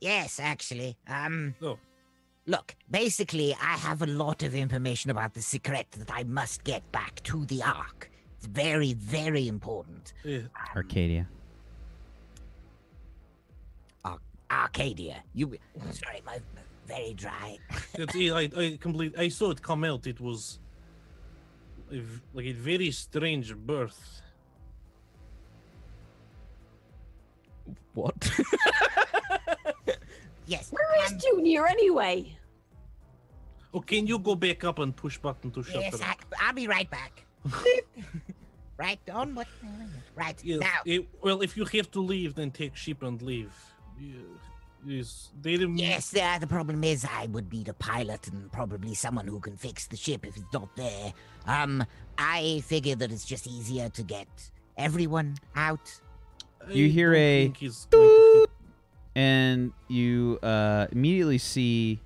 yes, actually. No. Look, basically, I have a lot of information about the secret that I must get back to the Ark. It's very, very important. Arcadia. Arcadia. Sorry, my very dry. I saw it come out. It was like a very strange birth. What? Yes. Where is Junior, anyway? Oh, can you go back up and push button to shut Yes, it up? I'll be right back. Right on. What? Right Yes. now. Well, if you have to leave, then take ship and leave. Yes. They didn't. Yes, the problem is I would need a pilot and probably someone who can fix the ship if it's not there. I figure that it's just easier to get everyone out. You I hear don't a think he's going to fit. And you immediately see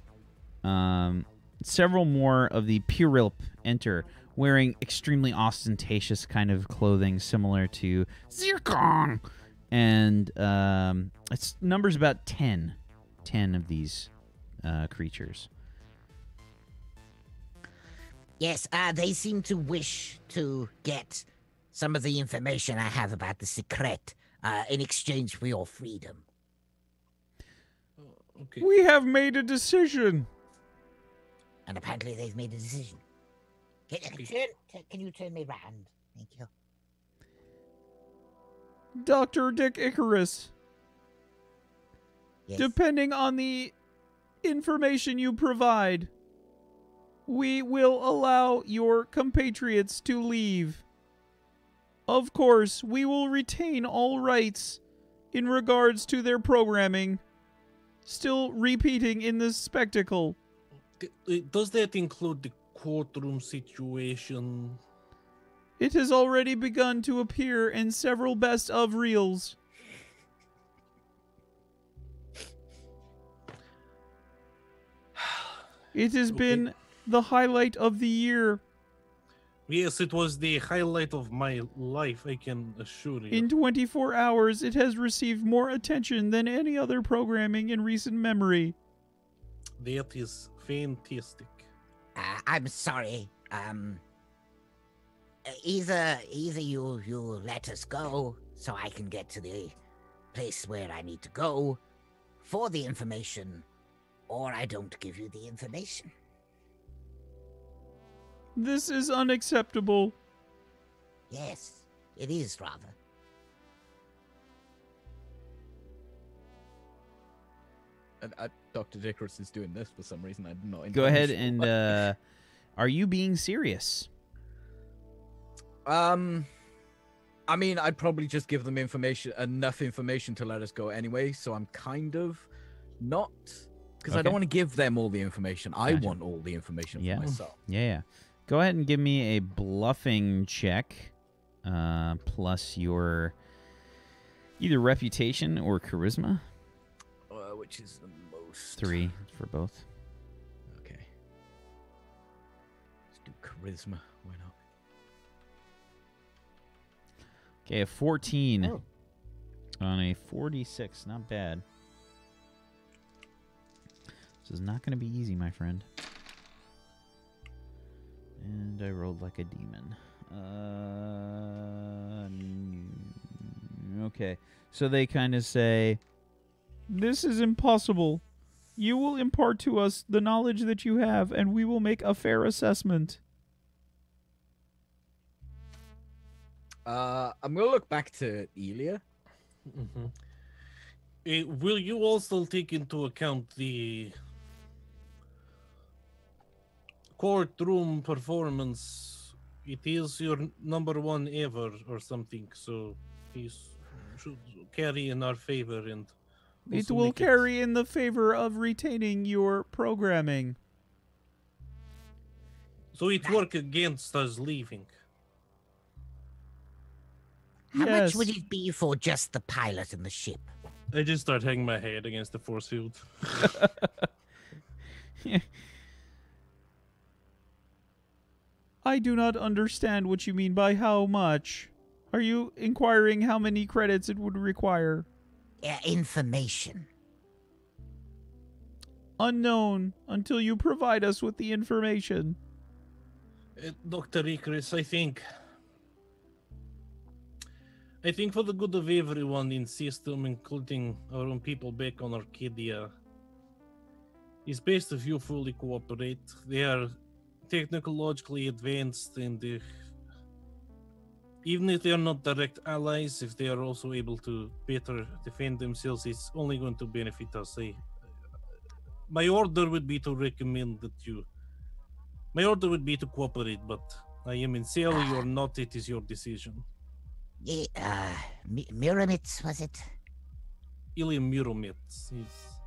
several more of the Pyrrylp enter, wearing extremely ostentatious kind of clothing similar to Zir'Cvon'Gh. And it's numbers about 10 of these creatures. Yes, they seem to wish to get some of the information I have about the secret in exchange for your freedom. Okay. We have made a decision. And apparently they've made a decision. Can you turn me round? Thank you. Dr. Dick Icarus, Yes. depending on the information you provide, we will allow your compatriots to leave. Of course, we will retain all rights in regards to their programming, still repeating in this spectacle. Does that include the courtroom situation? It has already begun to appear in several best of reels. It has been the highlight of the year. Yes, it was the highlight of my life, I can assure you. In 24 hours, it has received more attention than any other programming in recent memory. That is fantastic. I'm sorry. Either you let us go so I can get to the place where I need to go for the information, or I don't give you the information. This is unacceptable. Yes, it is rather. And Dr. Icarus is doing this for some reason. I'm not. Go ahead entirely and, are you being serious? I mean, I'd probably just give them enough information to let us go anyway. So I'm kind of not. Because I don't want to give them all the information. I want all the information Yeah. for myself. Yeah. Go ahead and give me a bluffing check, plus your either reputation or charisma. Which is the most? 3 for both. Okay. Let's do charisma. Why not? Okay, a 14 on a 46. Not bad. This is not going to be easy, my friend. And I rolled like a demon. Okay. So they kind of say, "This is impossible. You will impart to us the knowledge that you have, and we will make a fair assessment." I'm going to look back to Ilya. Will you also take into account the courtroom performance? It is your number 1 ever or something, so please should carry in our favor, and It also will make carry in the favor of retaining your programming. so it work against us leaving. How Yes. much would it be for just the pilot and the ship? I just start hanging my head against the force field. I do not understand what you mean by how much. Are you inquiring how many credits it would require? Information. Unknown until you provide us with the information. Dr. Icarus, I think for the good of everyone in system, including our own people back on Arcadia, it's best if you fully cooperate. They are technologically advanced, and even if they are not direct allies, if they are also able to better defend themselves, it's only going to benefit us. My order would be to recommend that you... My order would be to cooperate, but I am in cell, you're not, it is your decision. Muromets, was it? Ilya Muromets, yes.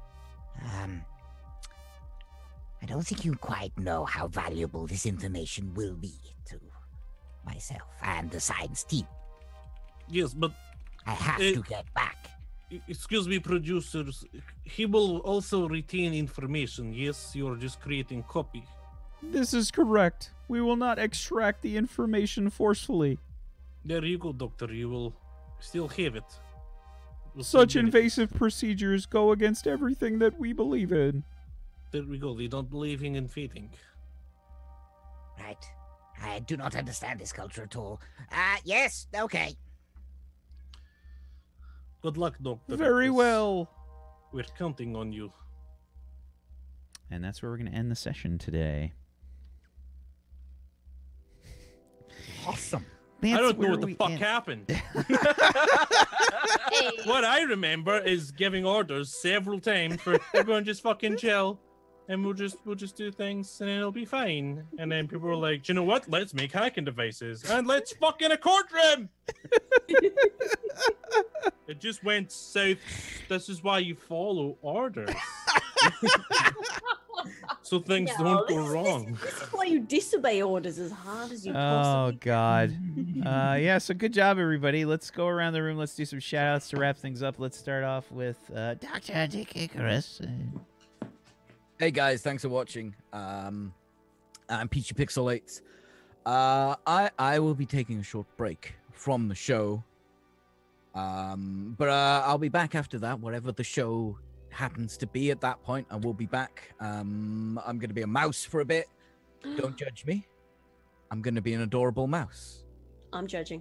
I don't think you quite know how valuable this information will be to myself and the science team. Yes, but... I have to get back. Excuse me, producers. He will also retain information, yes? You're just creating copy. This is correct. We will not extract the information forcefully. There you go, Doctor. You will still have it. Such invasive procedures go against everything that we believe in. There we go. They don't believe in feeding. Right. I do not understand this culture at all. Yes, okay. Good luck, Doctor. Very well. We're counting on you. And that's where we're going to end the session today. Awesome. I don't know what the fuck happened. What I remember is giving orders several times for everyone just fucking chill, and we'll just do things and it'll be fine. And then people were like, "Do you know what? Let's make hacking devices and let's fuck in a courtroom." It just went south. This is why you follow orders. So things don't go wrong. This is why you disobey orders as hard as you Oh, possibly God. Yeah, so good job, everybody. Let's go around the room. Let's do some shout-outs to wrap things up. Let's start off with Dr. Dick Icarus. Hey, guys. Thanks for watching. I'm Peachy Pixel 8. I will be taking a short break from the show. But I'll be back after that, whatever the show happens to be at that point. I will be back. I'm going to be a mouse for a bit. Don't judge me. I'm going to be an adorable mouse. I'm judging.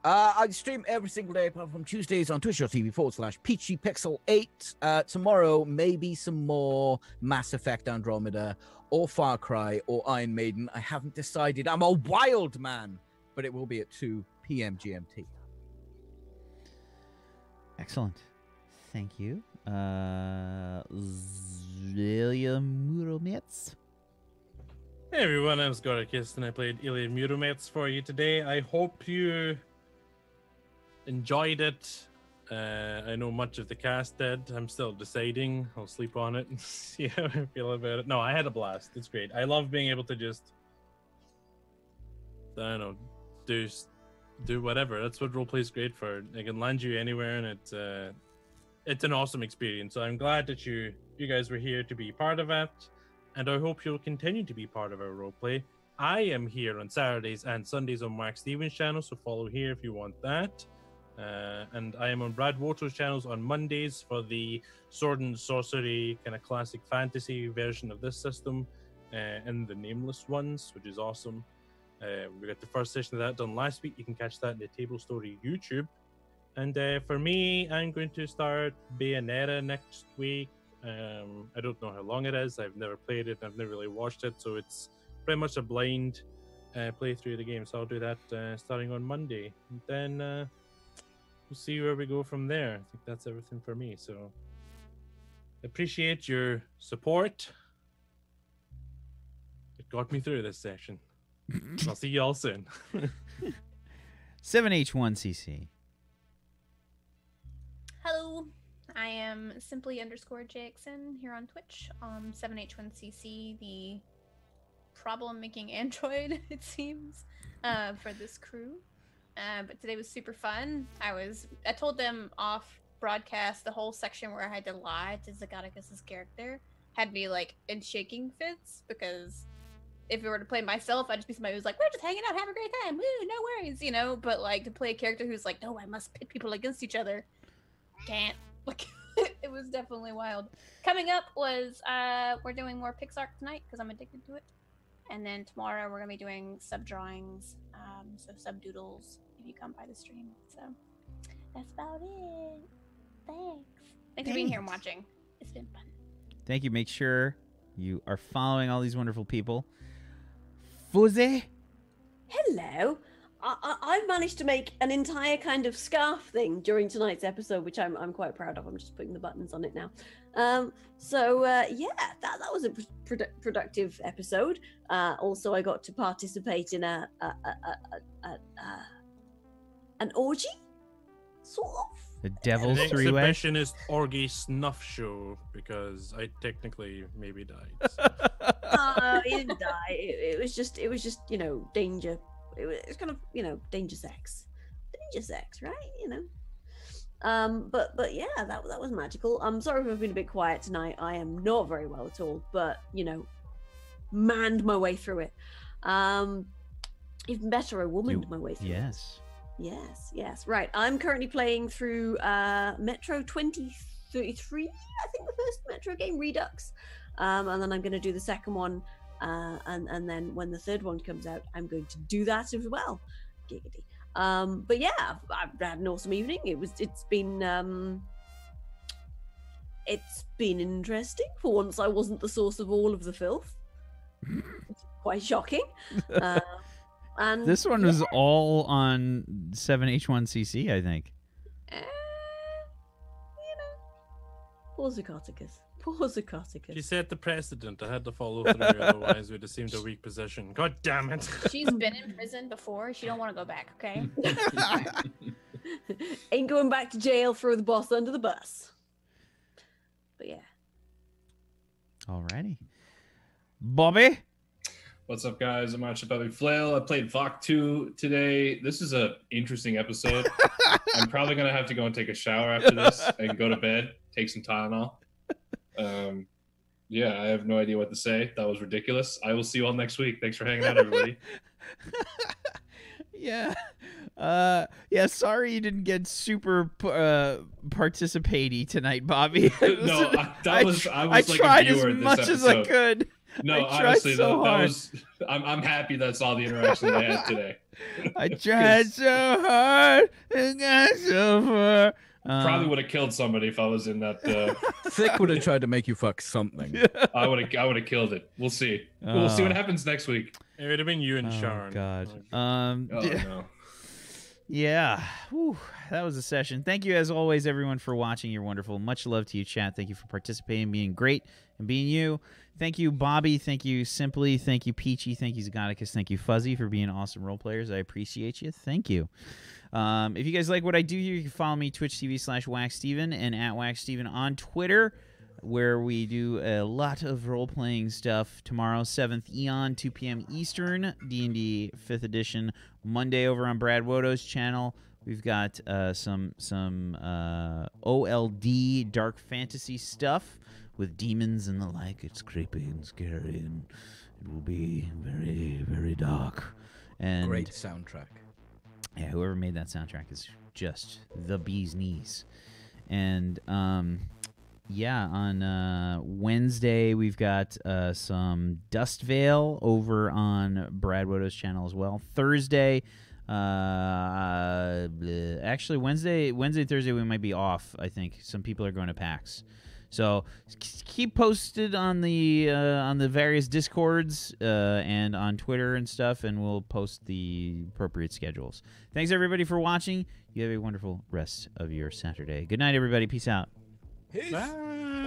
I stream every single day apart from Tuesdays on twitch.tv/PeachyPixel8. Tomorrow, maybe some more Mass Effect Andromeda or Far Cry or Iron Maiden. I haven't decided. I'm a wild man, but it will be at 2 p.m. GMT. Excellent. Thank you. Ilya Muromets. Hey everyone, I'm Spartan and I played Ilya Muromets for you today. I hope you enjoyed it. I know much of the cast did. I'm still deciding. I'll sleep on it and see how I feel about it. No, I had a blast. It's great. I love being able to just, I don't know, do whatever. That's what roleplay is great for. It can land you anywhere, and it's an awesome experience. So I'm glad that you guys were here to be part of it, and I hope you'll continue to be part of our roleplay. I am here on Saturdays and Sundays on Mark Stevens' channel, so follow here if you want that. And I am on Brad Woto's channels on Mondays for the sword and sorcery kind of classic fantasy version of this system, and the nameless ones, which is awesome. We got the first session of that done last week. You can catch that in the Table Story YouTube. And for me, I'm going to start Bayonetta next week. I don't know how long it is. I've never played it. I've never really watched it, so it's pretty much a blind playthrough of the game. So I'll do that starting on Monday. And then we'll see where we go from there. I think that's everything for me. So appreciate your support. It got me through this session. I'll see you all soon. 7H1CC. Hello, I am simply_JXN here on Twitch. 7H1CC, the problem-making android, it seems, for this crew. But today was super fun. I told them off broadcast the whole section where I had to lie to Zir'Cvon'Gh's character had me like in shaking fits, because if it were to play myself, I'd just be somebody who's like, we're just hanging out, having a great time, woo, no worries, you know. But like to play a character who's like, no, I must pit people against each other, can't. Like it was definitely wild. Coming up was we're doing more Pixar tonight because I'm addicted to it, and then tomorrow we're gonna be doing sub drawings, so sub doodles if you come by the stream. So that's about it. Thanks for being here and watching. It's been fun. Thank you. Make sure you are following all these wonderful people. Fuzzy? Hello. I've managed to make an entire kind of scarf thing during tonight's episode, which I'm quite proud of. I'm just putting the buttons on it now. Yeah, that was a productive episode. Also, I got to participate in an orgy, sort of. The Devil's The Three-Way? exhibitionist orgy snuff show, because I technically maybe died. He didn't die. It was just danger. It was kind of danger sex, right? But yeah, that was magical. I'm sorry if I've been a bit quiet tonight. I am not very well at all, but manned my way through it. Even better, I womaned my way through it. Yes. Right. I'm currently playing through Metro 2033. I think the first Metro game, Redux, and then I'm going to do the second one. And then when the third one comes out, I'm going to do that as well. Giggity. But yeah, I've had an awesome evening. It's been interesting. For once, I wasn't the source of all of the filth. It's quite shocking. And this one was all on 7H1CC, I think. Poor Zir'Cvon'Gh. Poor Zir'Cvon'Gh. She set the precedent. I had to follow through, otherwise we'd have seemed a weak position. God damn it. She's been in prison before. She don't want to go back, okay? Ain't going back to jail, throw the boss under the bus. But yeah. Alrighty. Bobby? What's up, guys? I'm Archibald Flail. I played VOC 2 today. This is an interesting episode. I'm probably going to have to go and take a shower after this and go to bed, take some Tylenol. Yeah, I have no idea what to say. That was ridiculous. I will see you all next week. Thanks for hanging out, everybody. Yeah. Sorry you didn't get super participatey tonight, Bobby. No, I was like tried a viewer as this much episode. as I could. No, I tried honestly, so that hard. was. I'm happy that's all the interaction I had today. I tried so hard and got so far. Probably would have killed somebody if I was in that. Thick would have tried to make you fuck something. I would have killed it. We'll see. We'll see what happens next week. It would have been you and Sharon. God. Oh no. Yeah. Whew, that was a session. Thank you, as always, everyone, for watching. You're wonderful. Much love to you, chat. Thank you for participating, being great, and being you. Thank you, Bobby. Thank you, Simply. Thank you, Peachy. Thank you, Zagonicus. Thank you, Fuzzy, for being awesome role players. I appreciate you. Thank you. If you guys like what I do here, you can follow me, twitch.tv/WackSteven and at WackSteven on Twitter, where we do a lot of role-playing stuff. Tomorrow, 7th Eon, 2 p.m. Eastern, D&D 5th Edition. Monday over on Brad Wodo's channel, we've got some OLD dark fantasy stuff with demons and the like. It's creepy and scary, and it will be very, very dark. And Great soundtrack. yeah, whoever made that soundtrack is just the bee's knees. And yeah, on Wednesday we've got some Dust Veil over on Brad Wodo's channel as well. Thursday, actually Wednesday, Thursday we might be off. I think some people are going to PAX. So keep posted on the various Discords and on Twitter and stuff, and we'll post the appropriate schedules. Thanks everybody for watching. You have a wonderful rest of your Saturday. Good night, everybody. Peace out. Peace. Bye.